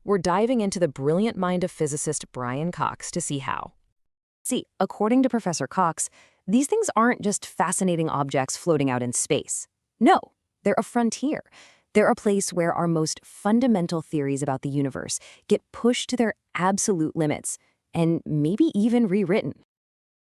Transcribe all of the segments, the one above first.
We're diving into the brilliant mind of physicist Brian Cox to see how. See, according to Professor Cox, these things aren't just fascinating objects floating out in space. No, they're a frontier. They're a place where our most fundamental theories about the universe get pushed to their absolute limits, and maybe even rewritten.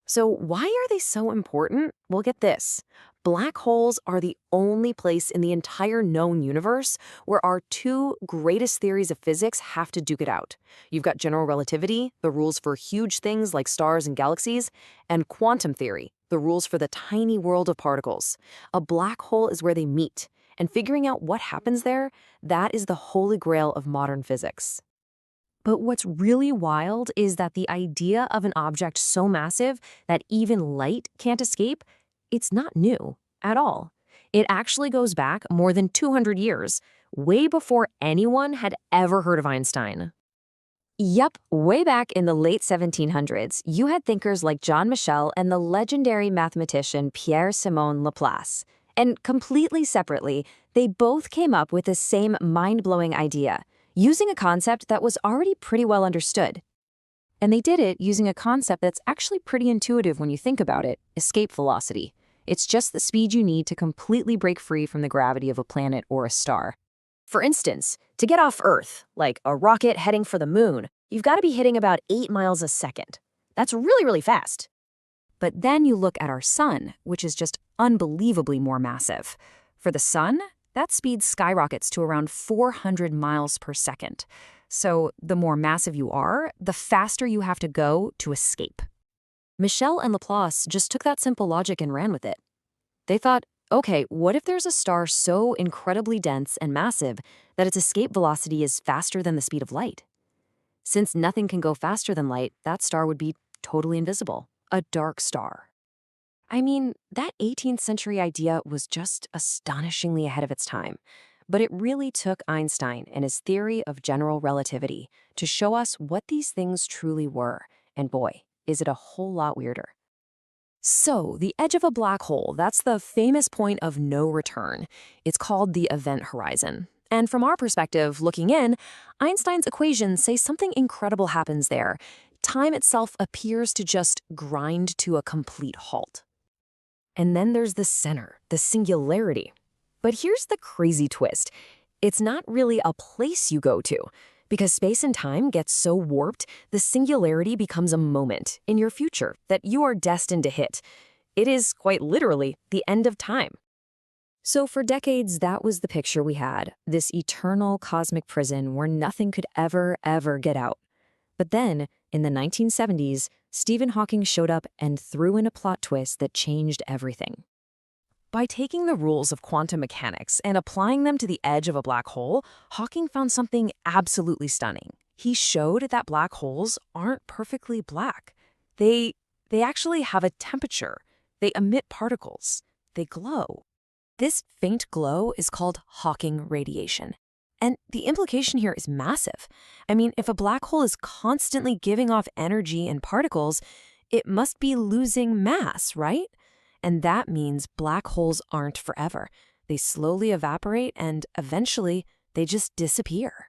So why are they so important? Well, get this. Black holes are the only place in the entire known universe where our two greatest theories of physics have to duke it out. You've got general relativity, the rules for huge things like stars and galaxies, and quantum theory, the rules for the tiny world of particles. A black hole is where they meet, and figuring out what happens there, that is the holy grail of modern physics. But what's really wild is that the idea of an object so massive that even light can't escape, it's not new at all. It actually goes back more than 200 years, way before anyone had ever heard of Einstein. Yup, way back in the late 1700s, you had thinkers like Jean Michel and the legendary mathematician Pierre-Simon Laplace. And completely separately, they both came up with the same mind-blowing idea, using a concept that was already pretty well understood. And they did it using a concept that's actually pretty intuitive when you think about it: escape velocity. It's just the speed you need to completely break free from the gravity of a planet or a star. For instance, to get off Earth, like a rocket heading for the moon, you've got to be hitting about 8 miles a second. That's really, really fast. But then you look at our sun, which is just unbelievably more massive. For the sun, that speed skyrockets to around 400 miles per second. So the more massive you are, the faster you have to go to escape. Michel and Laplace just took that simple logic and ran with it. They thought, okay, what if there's a star so incredibly dense and massive that its escape velocity is faster than the speed of light? Since nothing can go faster than light, that star would be totally invisible, a dark star. I mean, that 18th century idea was just astonishingly ahead of its time. But it really took Einstein and his theory of general relativity to show us what these things truly were. And boy, is it a whole lot weirder. So, the edge of a black hole, that's the famous point of no return. It's called the event horizon. And from our perspective, looking in, Einstein's equations say something incredible happens there. Time itself appears to just grind to a complete halt. And then there's the center, the singularity. But here's the crazy twist. It's not really a place you go to. Because space and time gets so warped, the singularity becomes a moment in your future that you are destined to hit. It is, quite literally, the end of time. So for decades, that was the picture we had, this eternal cosmic prison where nothing could ever get out. But then, in the 1970s, Stephen Hawking showed up and threw in a plot twist that changed everything. By taking the rules of quantum mechanics and applying them to the edge of a black hole, Hawking found something absolutely stunning. He showed that black holes aren't perfectly black. They actually have a temperature. They emit particles. They glow. This faint glow is called Hawking radiation. And the implication here is massive. I mean, if a black hole is constantly giving off energy and particles, it must be losing mass, right? And that means black holes aren't forever. They slowly evaporate and eventually they just disappear.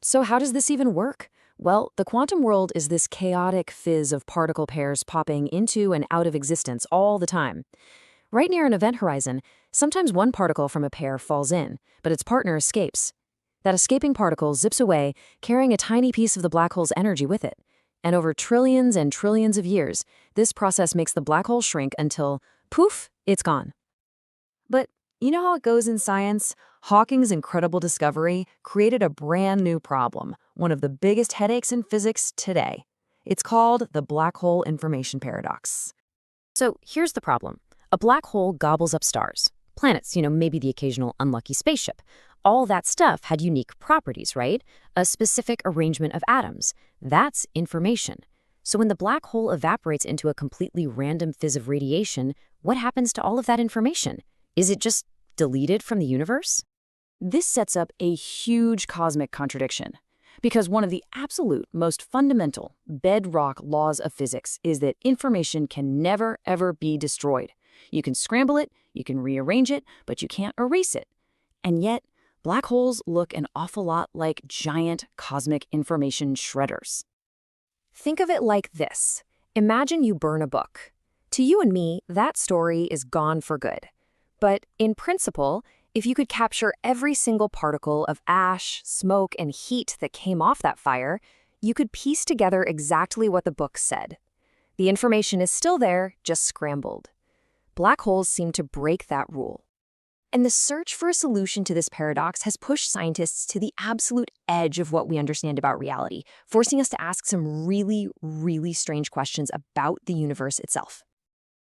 So how does this even work? Well, the quantum world is this chaotic fizz of particle pairs popping into and out of existence all the time. Right near an event horizon, sometimes one particle from a pair falls in, but its partner escapes. That escaping particle zips away, carrying a tiny piece of the black hole's energy with it. And over trillions and trillions of years, this process makes the black hole shrink until, poof, it's gone. But you know how it goes in science? Hawking's incredible discovery created a brand new problem, one of the biggest headaches in physics today. It's called the black hole information paradox. So here's the problem. A black hole gobbles up stars, planets, maybe the occasional unlucky spaceship. All that stuff had unique properties, right? A specific arrangement of atoms. That's information. So when the black hole evaporates into a completely random fizz of radiation, what happens to all of that information? Is it just deleted from the universe? This sets up a huge cosmic contradiction. Because one of the absolute most fundamental bedrock laws of physics is that information can never, ever be destroyed. You can scramble it, you can rearrange it, but you can't erase it. And yet, Black holes look an awful lot like giant cosmic information shredders. Think of it like this. Imagine you burn a book. To you and me, that story is gone for good. But in principle, if you could capture every single particle of ash, smoke, and heat that came off that fire, you could piece together exactly what the book said. The information is still there, just scrambled. Black holes seem to break that rule. And the search for a solution to this paradox has pushed scientists to the absolute edge of what we understand about reality, forcing us to ask some really, really strange questions about the universe itself.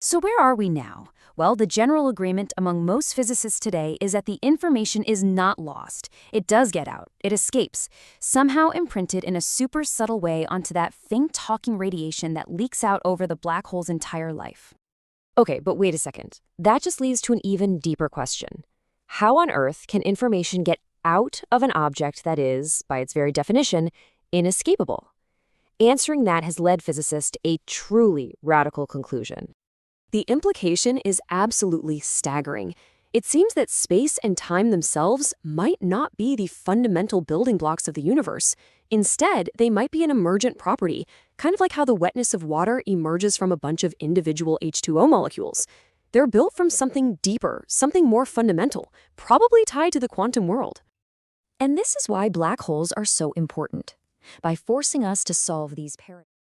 So where are we now? Well, the general agreement among most physicists today is that the information is not lost. It does get out. It escapes, somehow imprinted in a super subtle way onto that faint talking radiation that leaks out over the black hole's entire life. Okay, but wait a second. That just leads to an even deeper question. How on earth can information get out of an object that is, by its very definition, inescapable? Answering that has led physicists to a truly radical conclusion. The implication is absolutely staggering. It seems that space and time themselves might not be the fundamental building blocks of the universe. Instead, they might be an emergent property, kind of like how the wetness of water emerges from a bunch of individual H2O molecules. They're built from something deeper, something more fundamental, probably tied to the quantum world. And this is why black holes are so important. By forcing us to solve these paradoxes.